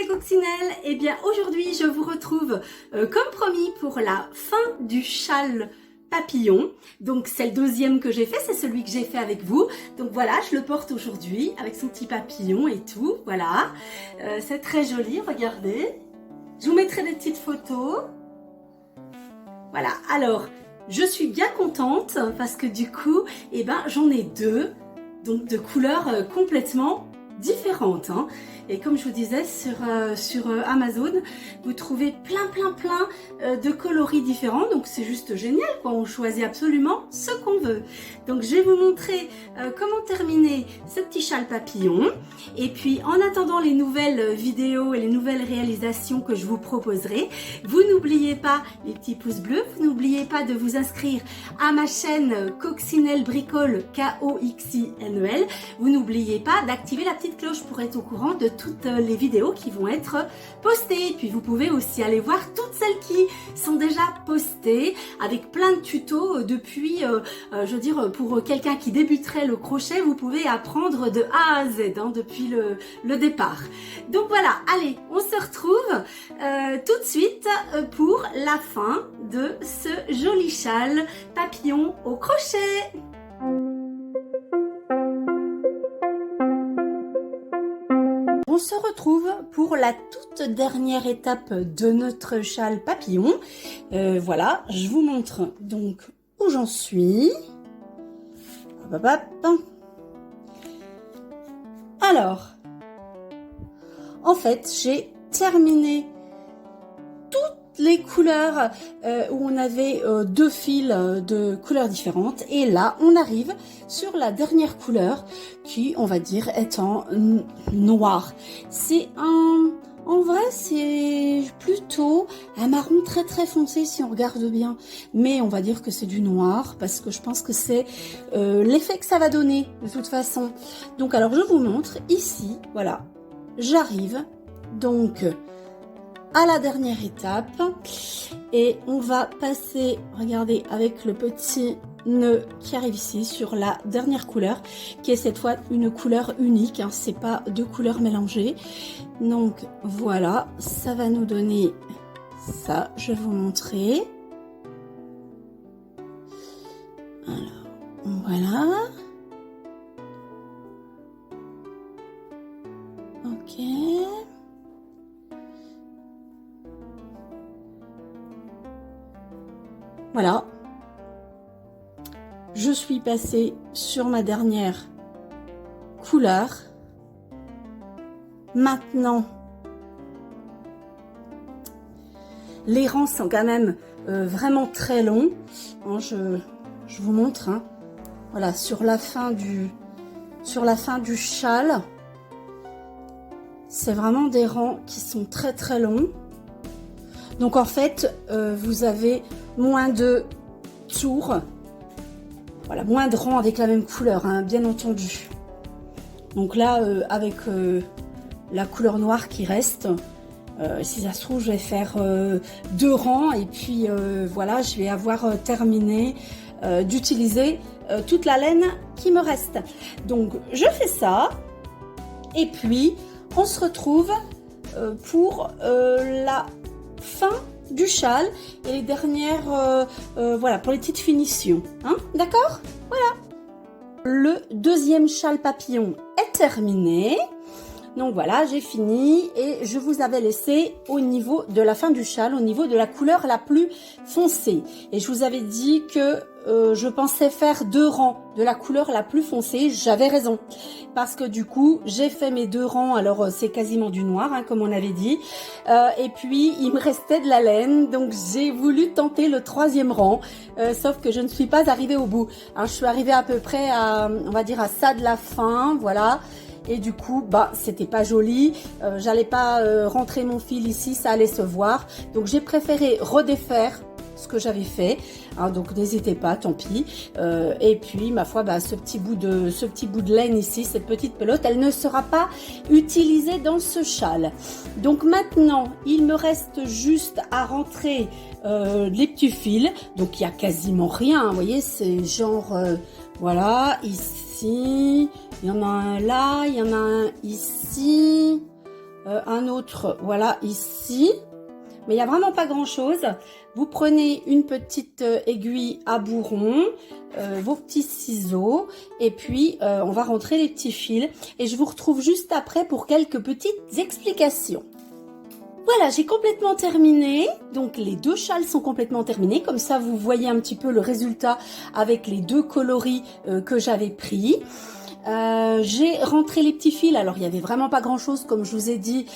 les coccinelles, et bien aujourd'hui je vous retrouve comme promis pour la fin du châle papillon. Donc c'est le deuxième que j'ai fait, c'est celui que j'ai fait avec vous. Donc voilà, je le porte aujourd'hui avec son petit papillon et tout, voilà. C'est très joli, regardez. Je vous mettrai des petites photos. Voilà, alors je suis bien contente parce que du coup, eh ben, j'en ai deux, donc de couleurs complètement différentes, hein. Et comme je vous disais sur Amazon, vous trouvez plein de coloris différents, donc c'est juste génial quoi, on choisit absolument ce qu'on veut. Donc je vais vous montrer comment terminer ce petit châle papillon, et puis en attendant les nouvelles vidéos et les nouvelles réalisations que je vous proposerai, vous n'oubliez pas les petits pouces bleus, vous n'oubliez pas de vous inscrire à ma chaîne Coccinelle Bricole, K-O-X-I-N-E-L, vous n'oubliez pas d'activer la petite cloche pour être au courant de toutes les vidéos qui vont être postées. Et puis vous pouvez aussi aller voir toutes celles qui sont déjà postées avec plein de tutos depuis, je veux dire, pour quelqu'un qui débuterait le crochet, vous pouvez apprendre de A à Z, hein, depuis le départ. Donc voilà, allez, on se retrouve tout de suite pour la fin de ce joli châle papillon au crochet. On se retrouve pour la toute dernière étape de notre châle papillon. Voilà, je vous montre donc où j'en suis. Hop, hop, hop. Alors, en fait, j'ai terminé toutes les couleurs où on avait deux fils de couleurs différentes, et là on arrive sur la dernière couleur qui, on va dire, est en noir. C'est en vrai c'est plutôt un marron très foncé si on regarde bien, mais on va dire que c'est du noir parce que je pense que c'est l'effet que ça va donner de toute façon. Donc alors je vous montre ici, voilà, j'arrive donc à la dernière étape et on va passer, regardez, avec le petit nœud qui arrive ici sur la dernière couleur qui est cette fois une couleur unique, hein, c'est pas deux couleurs mélangées. Donc voilà, ça va nous donner ça, je vais vous montrer. Alors voilà, ok. Voilà, je suis passée sur ma dernière couleur. Maintenant, les rangs sont quand même vraiment très longs, hein, je vous montre, hein. Voilà, sur la fin du châle, c'est vraiment des rangs qui sont très longs. Donc en fait, vous avez moins de tours, voilà, moins de rangs avec la même couleur, hein, bien entendu. Donc là, avec la couleur noire qui reste, si ça se trouve, je vais faire deux rangs, et puis voilà, je vais avoir terminé d'utiliser toute la laine qui me reste. Donc je fais ça, et puis on se retrouve pour la fin du châle et les dernières, voilà, pour les petites finitions, hein, d'accord? Voilà, le deuxième châle papillon est terminé. Donc voilà, j'ai fini, et je vous avais laissé au niveau de la fin du châle, au niveau de la couleur la plus foncée. Et je vous avais dit que je pensais faire deux rangs de la couleur la plus foncée. J'avais raison, parce que du coup, j'ai fait mes deux rangs. Alors, c'est quasiment du noir, hein, comme on avait dit. Et puis, il me restait de la laine. Donc, j'ai voulu tenter le troisième rang. Sauf que je ne suis pas arrivée au bout. Alors, je suis arrivée à peu près à, on va dire, à ça de la fin. Voilà. Et du coup, bah, c'était pas joli. J'allais pas rentrer mon fil ici, ça allait se voir. Donc, j'ai préféré redéfaire ce que j'avais fait, hein, donc n'hésitez pas, tant pis. Et puis ma foi, bah, ce petit bout de laine ici, cette petite pelote, elle ne sera pas utilisée dans ce châle. Donc maintenant, il me reste juste à rentrer les petits fils. Donc il y a quasiment rien, hein, vous voyez, c'est genre voilà, ici, il y en a un là, il y en a un ici. un autre, voilà, ici. Mais il n'y a vraiment pas grand chose. Vous prenez une petite aiguille à bourron, vos petits ciseaux, et puis on va rentrer les petits fils. Et je vous retrouve juste après pour quelques petites explications. Voilà, j'ai complètement terminé. Donc les deux châles sont complètement terminés. Comme ça, vous voyez un petit peu le résultat avec les deux coloris que j'avais pris. J'ai rentré les petits fils. Alors il y avait vraiment pas grand chose, comme je vous ai dit.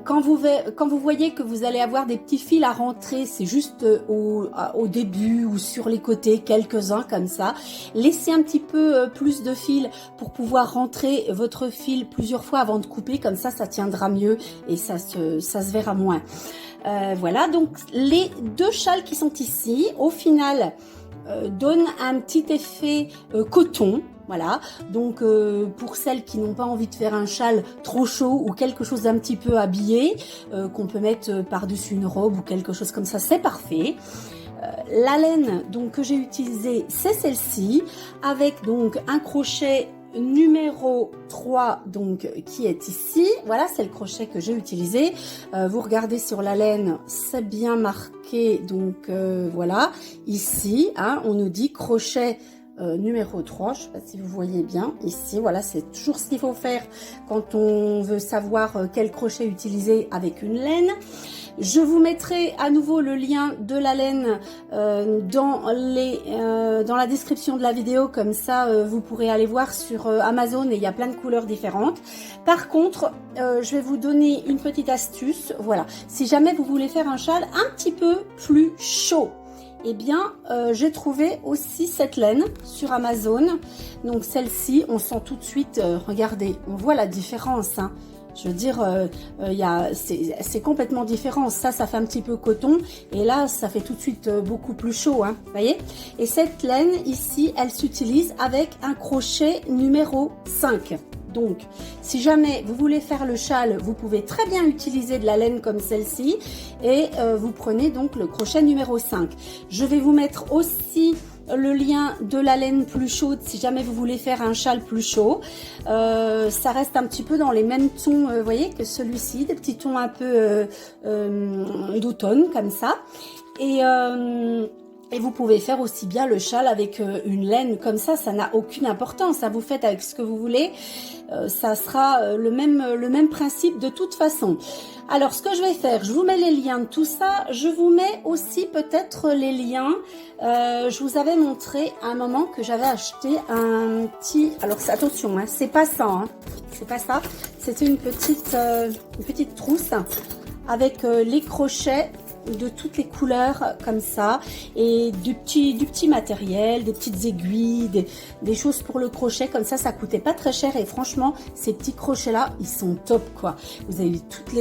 Quand vous voyez que vous allez avoir des petits fils à rentrer, c'est juste au début ou sur les côtés, quelques-uns comme ça. Laissez un petit peu plus de fils pour pouvoir rentrer votre fil plusieurs fois avant de couper, comme ça tiendra mieux et ça se verra moins. Voilà, donc les deux châles qui sont ici, au final, donnent un petit effet coton. Voilà, donc pour celles qui n'ont pas envie de faire un châle trop chaud ou quelque chose d'un petit peu habillé, qu'on peut mettre par-dessus une robe ou quelque chose comme ça, c'est parfait. La laine donc que j'ai utilisée, c'est celle-ci, avec donc un crochet numéro 3 donc qui est ici. Voilà, c'est le crochet que j'ai utilisé. Vous regardez sur la laine, c'est bien marqué, donc voilà, ici, hein, on nous dit crochet numéro 3, je ne sais pas si vous voyez bien ici, voilà, c'est toujours ce qu'il faut faire quand on veut savoir quel crochet utiliser avec une laine. Je vous mettrai à nouveau le lien de la laine dans la description de la vidéo, comme ça vous pourrez aller voir sur Amazon et il y a plein de couleurs différentes. Par contre, je vais vous donner une petite astuce, voilà, si jamais vous voulez faire un châle un petit peu plus chaud, eh bien, j'ai trouvé aussi cette laine sur Amazon. Donc celle-ci, on sent tout de suite, regardez, on voit la différence, hein. Je veux dire, c'est complètement différent. Ça fait un petit peu coton. Et là, ça fait tout de suite beaucoup plus chaud, hein, vous voyez. Et cette laine ici, elle s'utilise avec un crochet numéro 5. Donc, si jamais vous voulez faire le châle, vous pouvez très bien utiliser de la laine comme celle-ci. Et vous prenez donc le crochet numéro 5. Je vais vous mettre aussi le lien de la laine plus chaude si jamais vous voulez faire un châle plus chaud. Ça reste un petit peu dans les mêmes tons, vous voyez, que celui-ci, des petits tons un peu d'automne comme ça. Et vous pouvez faire aussi bien le châle avec une laine comme ça n'a aucune importance, hein. Vous faites avec ce que vous voulez, ça sera le même principe de toute façon. Alors ce que je vais faire, je vous mets les liens de tout ça, je vous mets aussi peut-être les liens, je vous avais montré à un moment que j'avais acheté un petit, alors attention, hein, c'est pas ça, hein, c'est pas ça, c'était une petite trousse avec les crochets de toutes les couleurs comme ça et du petit matériel, des petites aiguilles, des choses pour le crochet comme ça coûtait pas très cher et franchement ces petits crochets là ils sont top quoi. Vous avez toutes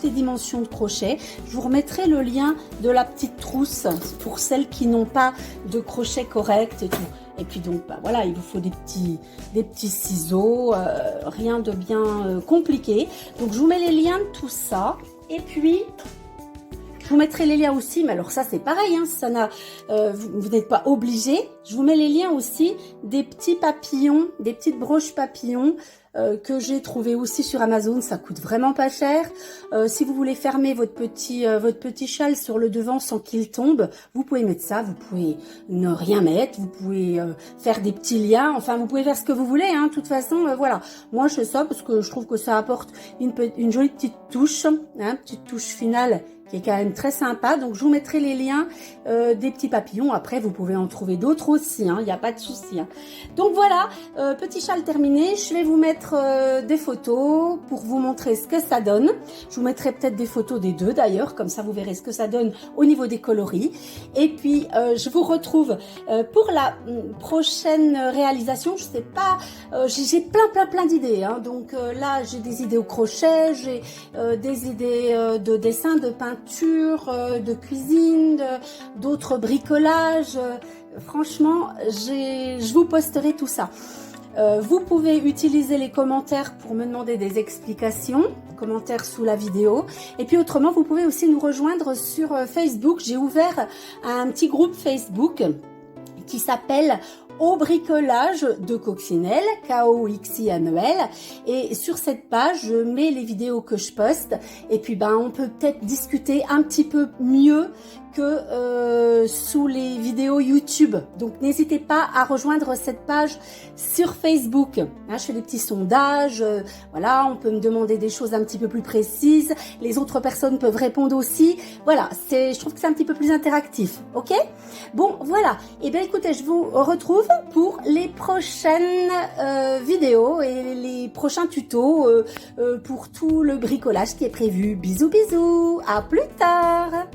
les dimensions de crochet. Je vous remettrai le lien de la petite trousse pour celles qui n'ont pas de crochet correct et tout. Et puis donc bah voilà, il vous faut des petits ciseaux, rien de bien compliqué. Donc je vous mets les liens de tout ça et puis je vous mettrai les liens aussi, mais alors ça c'est pareil, hein, vous n'êtes pas obligé. Je vous mets les liens aussi des petits papillons, des petites broches papillons que j'ai trouvé aussi sur Amazon. Ça coûte vraiment pas cher. Si vous voulez fermer votre petit châle sur le devant sans qu'il tombe, vous pouvez mettre ça. Vous pouvez ne rien mettre. Vous pouvez faire des petits liens. Enfin, vous pouvez faire ce que vous voulez. Hein. De toute façon, voilà. Moi, je fais ça parce que je trouve que ça apporte une jolie petite touche, hein, petite touche finale qui est quand même très sympa. Donc, je vous mettrai les liens des petits papillons. Après, vous pouvez en trouver d'autres aussi. Il n'y a pas de souci. Hein. Donc, voilà. Petit châle terminé. Je vais vous mettre des photos pour vous montrer ce que ça donne. Je vous mettrai peut-être des photos des deux d'ailleurs. Comme ça, vous verrez ce que ça donne au niveau des coloris. Et puis, je vous retrouve pour la prochaine réalisation. Je sais pas, j'ai plein d'idées. Hein. Donc là, j'ai des idées au crochet. J'ai des idées de dessin, de peinture, de cuisine, d'autres bricolages. Franchement, je vous posterai tout ça. Vous pouvez utiliser les commentaires pour me demander des explications, commentaires sous la vidéo. Et puis autrement, vous pouvez aussi nous rejoindre sur Facebook. J'ai ouvert un petit groupe Facebook qui s'appelle au bricolage de Coccinelle, K-O-X-I-N-E-L. Et sur cette page, je mets les vidéos que je poste. Et puis, on peut peut-être discuter un petit peu mieux que sous les vidéos YouTube. Donc n'hésitez pas à rejoindre cette page sur Facebook. Je fais des petits sondages, voilà, on peut me demander des choses un petit peu plus précises. Les autres personnes peuvent répondre aussi. Voilà, je trouve que c'est un petit peu plus interactif. Ok? Bon, voilà. Et bien écoutez, je vous retrouve pour les prochaines vidéos et les prochains tutos pour tout le bricolage qui est prévu. Bisous, bisous. À plus tard.